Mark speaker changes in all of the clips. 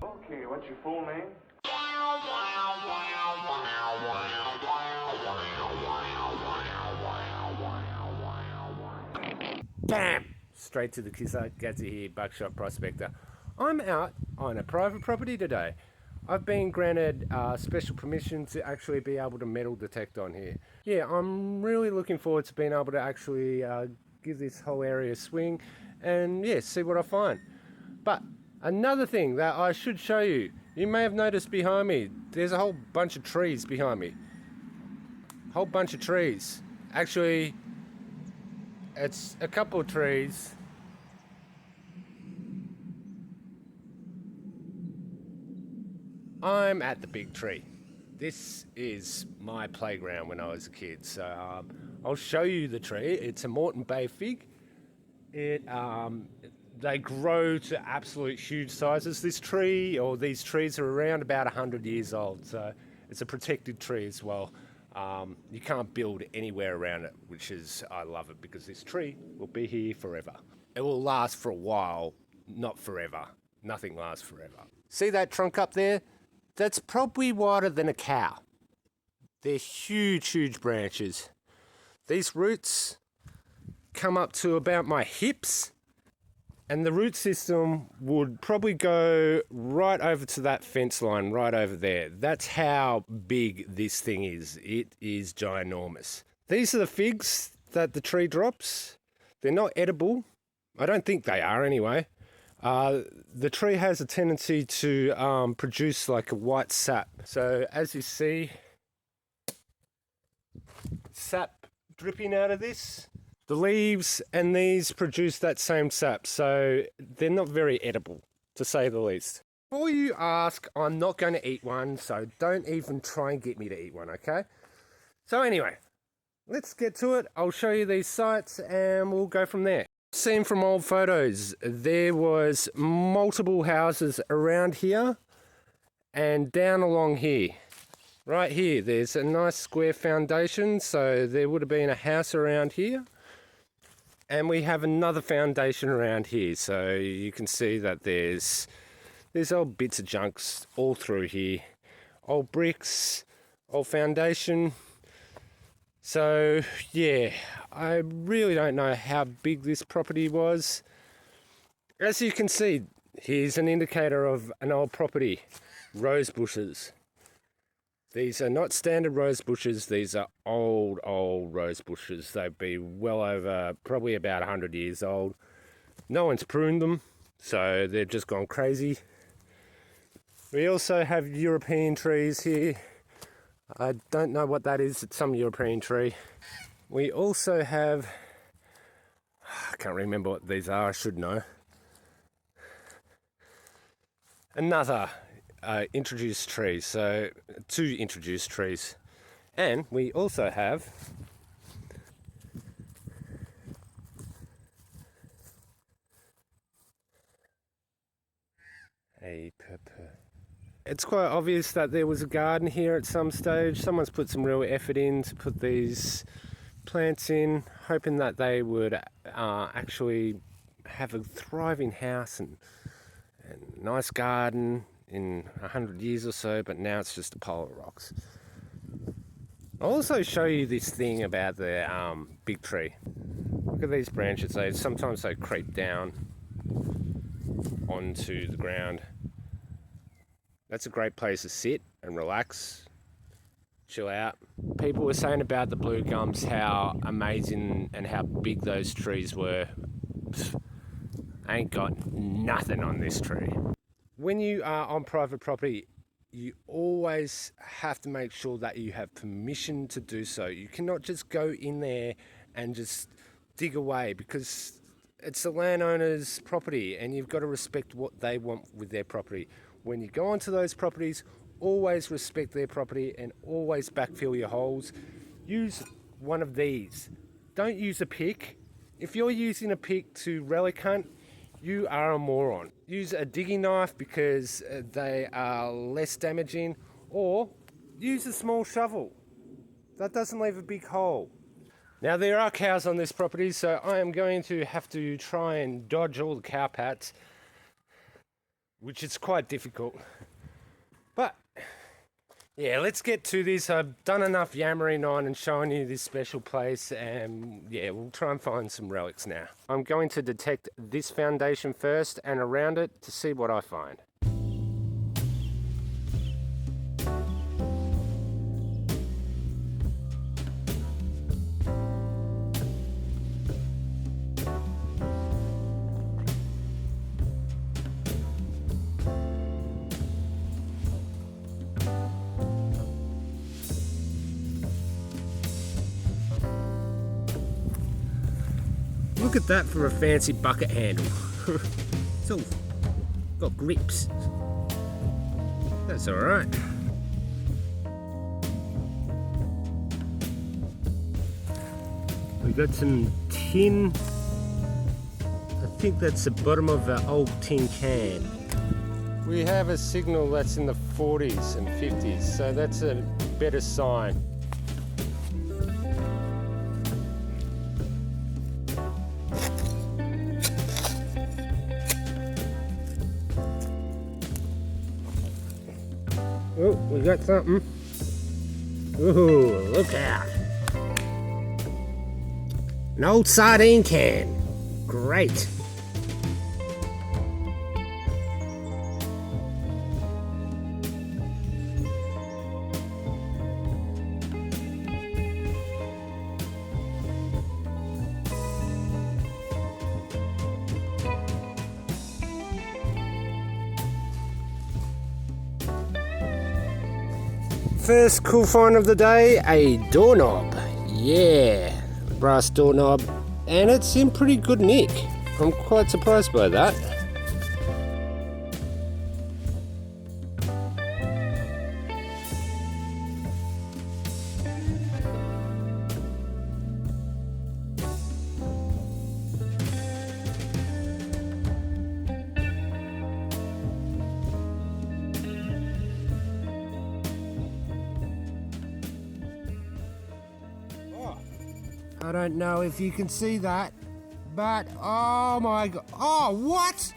Speaker 1: Okay, what's your full name?
Speaker 2: Bam! Straight to the kisser, Gatsy here, buckshot prospector. I'm out on a private property today. I've been granted special permission to actually be able to metal detect on here. Yeah, I'm really looking forward to being able to actually give this whole area a swing and yeah, see what I find. But another thing that I should show you, you may have noticed behind me, there's a whole bunch of trees behind me. Whole bunch of trees. Actually, it's a couple of trees. I'm at the big tree. This is my playground when I was a kid. So I'll show you the tree. It's a Moreton Bay fig. They grow to absolute huge sizes. This tree, or these trees, are around about 100 years old. So it's a protected tree as well. You can't build anywhere around it, which is, I love it, because this tree will be here forever. It will last for a while, not forever. Nothing lasts forever. See that trunk up there? That's probably wider than a cow. They're huge, huge branches. These roots come up to about my hips, and the root system would probably go right over to that fence line right over there. That's how big this thing is. It is ginormous. These are the figs that the tree drops. They're not edible. I don't think they are anyway. The tree has a tendency to produce like a white sap. So as you see, sap dripping out of this. The leaves and these produce that same sap, so they're not very edible, to say the least. Before you ask, I'm not going to eat one, so don't even try and get me to eat one, okay? So anyway, let's get to it. I'll show you these sites and we'll go from there. Seen from old photos, there was multiple houses around here and down along here. Right here, there's a nice square foundation, so there would have been a house around here. And we have another foundation around here, so you can see that there's old bits of junks all through here. Old bricks, old foundation. So yeah, I really don't know how big this property was. As you can see, here's an indicator of an old property. Rose bushes. These are not standard rose bushes, these are old rose bushes. They'd be well over, probably about 100 years old. No one's pruned them, so they've just gone crazy. We also have European trees here. I don't know what that is, it's some European tree. We also have, I can't remember what these are, I should know. Another introduced trees, so 2 introduced trees. And we also have a purple. It's quite obvious that there was a garden here at some stage. Someone's put some real effort in to put these plants in, hoping that they would actually have a thriving house and nice garden in 100 years or so, but now it's just a pile of rocks. I'll also show you this thing about the big tree. Look at these branches. Sometimes they creep down onto the ground. That's a great place to sit and relax, chill out. People were saying about the blue gums how amazing and how big those trees were. Pfft, I ain't got nothing on this tree. When you are on private property, you always have to make sure that you have permission to do so. You cannot just go in there and just dig away, because it's the landowner's property and you've got to respect what they want with their property. When you go onto those properties, always respect their property and always backfill your holes. Use one of these. Don't use a pick. If you're using a pick to relic hunt, you are a moron. Use a digging knife because they are less damaging, or use a small shovel. That doesn't leave a big hole. Now there are cows on this property, so I am going to have to try and dodge all the cow pats. which is quite difficult. But yeah, let's get to this. I've done enough yammering on and showing you this special place, and yeah, we'll try and find some relics now. I'm going to detect this foundation first and around it to see what I find. Look at that for a fancy bucket handle. It's all got grips. That's all right. We got some tin. I think that's the bottom of an old tin can. We have a signal that's in the 40s and 50s, so that's a better sign. Oh, we got something. Ooh, look out. An old sardine can. Great. First cool find of the day, a doorknob. Yeah, brass doorknob, and it's in pretty good nick. I'm quite surprised by that. I don't know if you can see that, but oh my god. Oh, what?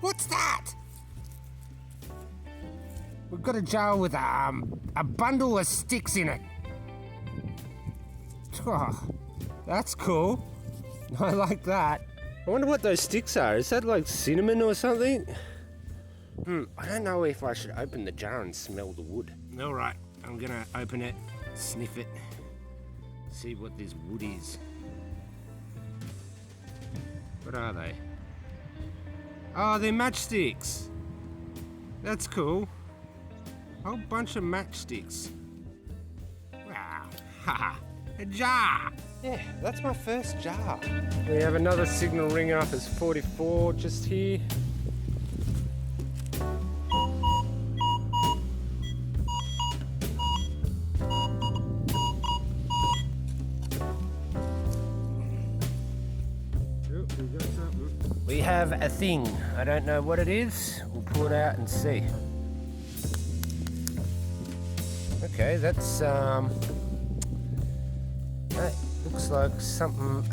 Speaker 2: What's that? We've got a jar with a bundle of sticks in it. Oh, that's cool. I like that. I wonder what those sticks are. Is that like cinnamon or something? I don't know if I should open the jar and smell the wood. All right, I'm gonna open it, sniff it. See what this wood is. What are they? Oh, they're matchsticks. That's cool. A whole bunch of matchsticks. Wow. Haha. A jar. Yeah, that's my first jar. We have another signal ring up as 44 just here. We have a thing. I don't know what it is. We'll pull it out and see. Okay, that's that looks like something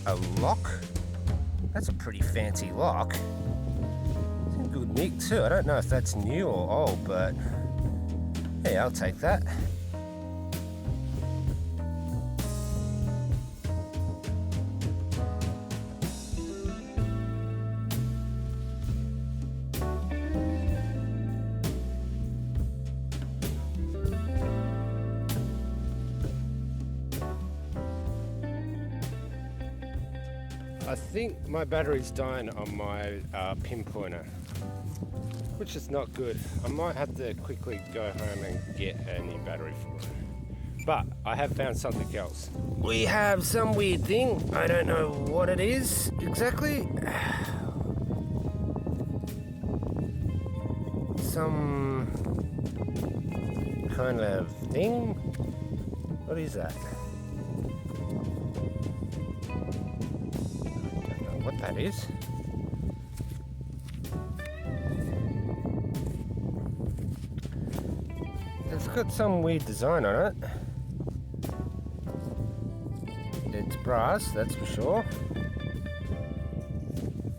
Speaker 2: a lock. That's a pretty fancy lock. It's in good nick too. I don't know if that's new or old, but hey, I'll take that. I think my battery's dying on my pin pointer, which is not good. I might have to quickly go home and get a new battery for it. But I have found something else. We have some weird thing. I don't know what it is exactly. Some kind of thing. What is that? What that is. It's got some weird design on it. It's brass, that's for sure.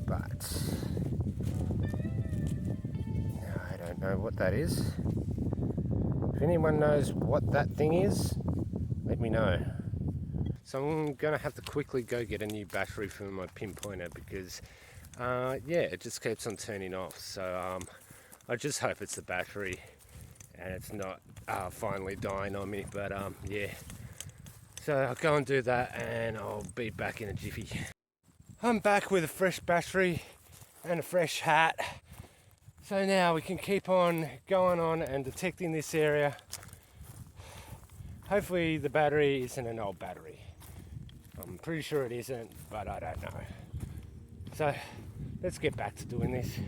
Speaker 2: But know what that is. If anyone knows what that thing is, let me know. So I'm going to have to quickly go get a new battery for my pinpointer because, yeah, it just keeps on turning off. So I just hope it's the battery and it's not finally dying on me. But yeah, so I'll go and do that and I'll be back in a jiffy. I'm back with a fresh battery and a fresh hat. So now we can keep on going on and detecting this area. Hopefully the battery isn't an old battery. I'm pretty sure it isn't, but I don't know. So let's get back to doing this. Did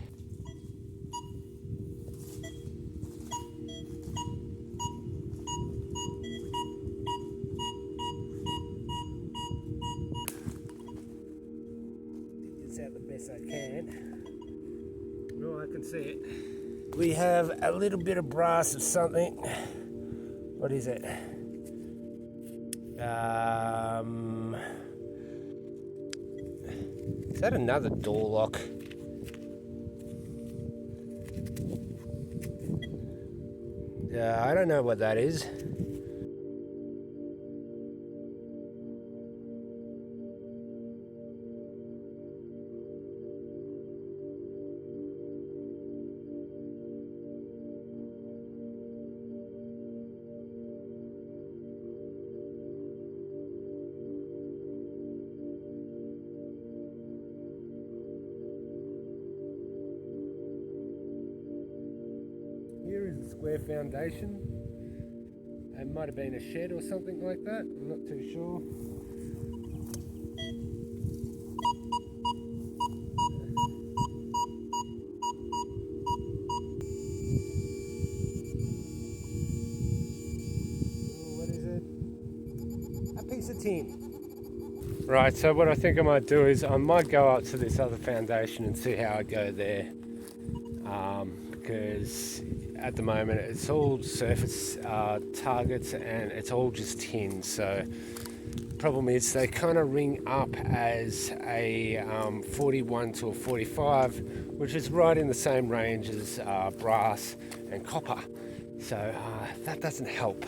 Speaker 2: this out the best I can. Oh, I can see it. We have a little bit of brass of something. What is it? Is that another door lock? I don't know what that is. Here is a square foundation. It might have been a shed or something like that. I'm not too sure. Oh, what is it? A piece of tin. Right, so what I think I might do is I might go up to this other foundation and see how I go there. Because at the moment it's all surface targets and it's all just tin. So problem is they kind of ring up as a 41 to a 45, which is right in the same range as brass and copper. So that doesn't help.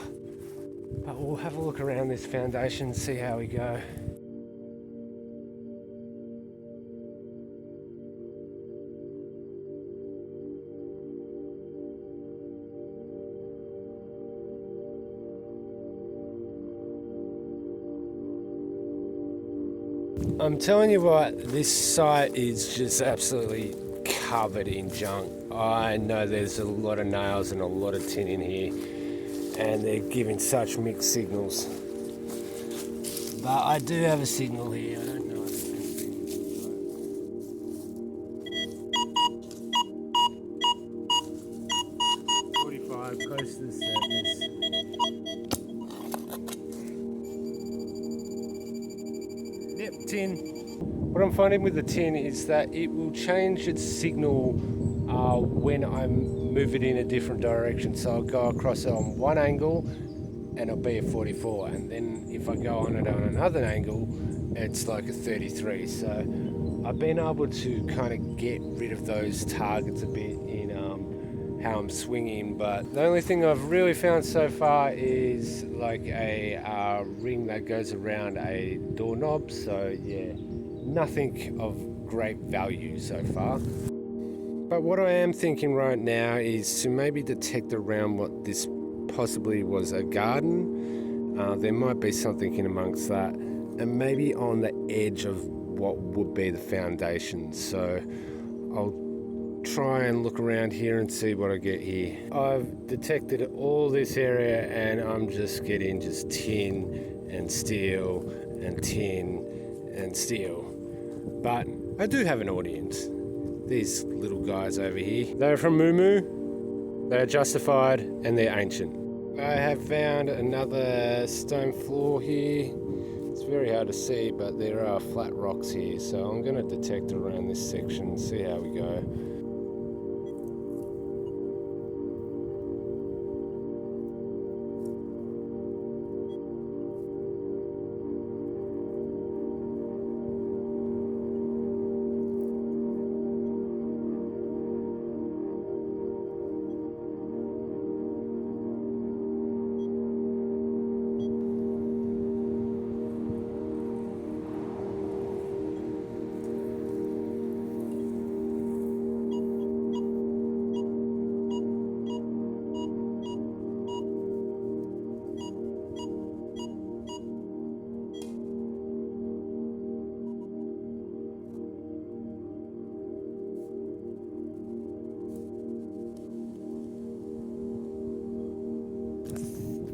Speaker 2: But we'll have a look around this foundation and see how we go. I'm telling you what, this site is just absolutely covered in junk. I know there's a lot of nails and a lot of tin in here, and they're giving such mixed signals. But I do have a signal here. I don't know if it's anything. 45, close to the surface. Yep, tin. What I'm finding with the tin is that it will change its signal when I move it in a different direction. So I'll go across it on one angle and it'll be a 44, and then if I go on it on another angle, it's like a 33. So I've been able to kind of get rid of those targets a bit in how I'm swinging, but the only thing I've really found so far is like a ring that goes around a doorknob. So yeah, nothing of great value so far. But what I am thinking right now is to maybe detect around what this possibly was a garden. There might be something in amongst that, and maybe on the edge of what would be the foundation. So I'll try and look around here and see what I get here. I've detected all this area and I'm just getting just tin and steel and tin and steel. But I do have an audience. These little guys over here. They're from Mumu, they're justified, and they're ancient. I have found another stone floor here. It's very hard to see, but there are flat rocks here, so I'm going to detect around this section and see how we go.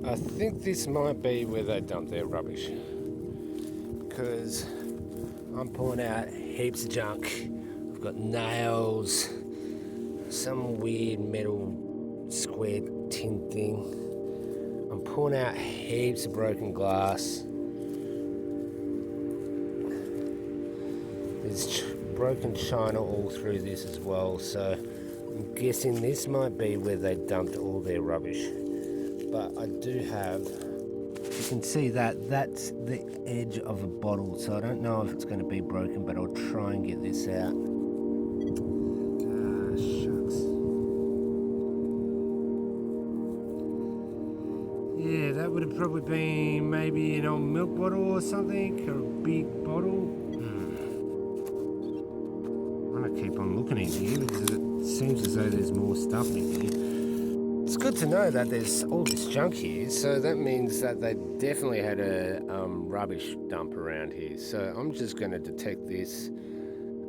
Speaker 2: I think this might be where they dump their rubbish, because I'm pulling out heaps of junk. I've got nails, some weird metal square tin thing. I'm pulling out heaps of broken glass. There's broken china all through this as well, so I'm guessing this might be where they dumped all their rubbish. But I do have, you can see that that's the edge of a bottle, so I don't know if it's going to be broken, but I'll try and get this out. Ah, shucks. Yeah, that would have probably been maybe an old milk bottle or something, or a big bottle. I'm going to keep on looking in here because it seems as though there's more stuff in here. It's good to know that there's all this junk here, so that means that they definitely had a rubbish dump around here. So I'm just going to detect this.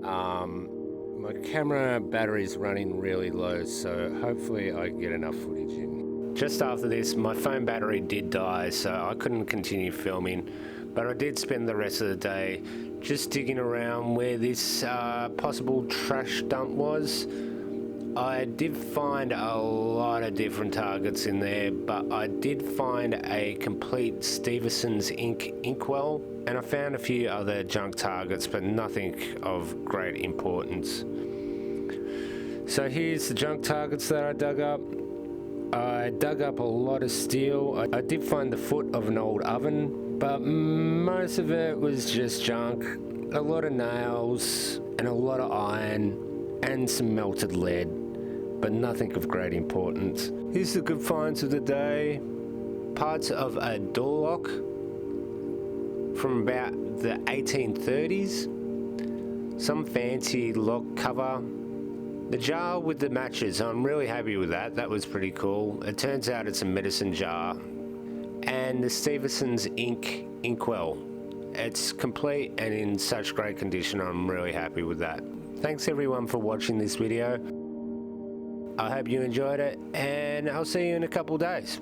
Speaker 2: My camera battery's running really low, so hopefully I get enough footage in. Just after this, my phone battery did die, so I couldn't continue filming, but I did spend the rest of the day just digging around where this possible trash dump was. I did find a lot of different targets in there, but I did find a complete Stevenson's inkwell, and I found a few other junk targets, but nothing of great importance. So here's the junk targets that I dug up. I dug up a lot of steel. I did find the foot of an old oven, but most of it was just junk. A lot of nails and a lot of iron and some melted lead, but nothing of great importance. Here's the good finds of the day. Parts of a door lock from about the 1830s. Some fancy lock cover. The jar with the matches, I'm really happy with that. That was pretty cool. It turns out it's a medicine jar. And the Stevenson's inkwell. It's complete and in such great condition. I'm really happy with that. Thanks everyone for watching this video. I hope you enjoyed it, and I'll see you in a couple days.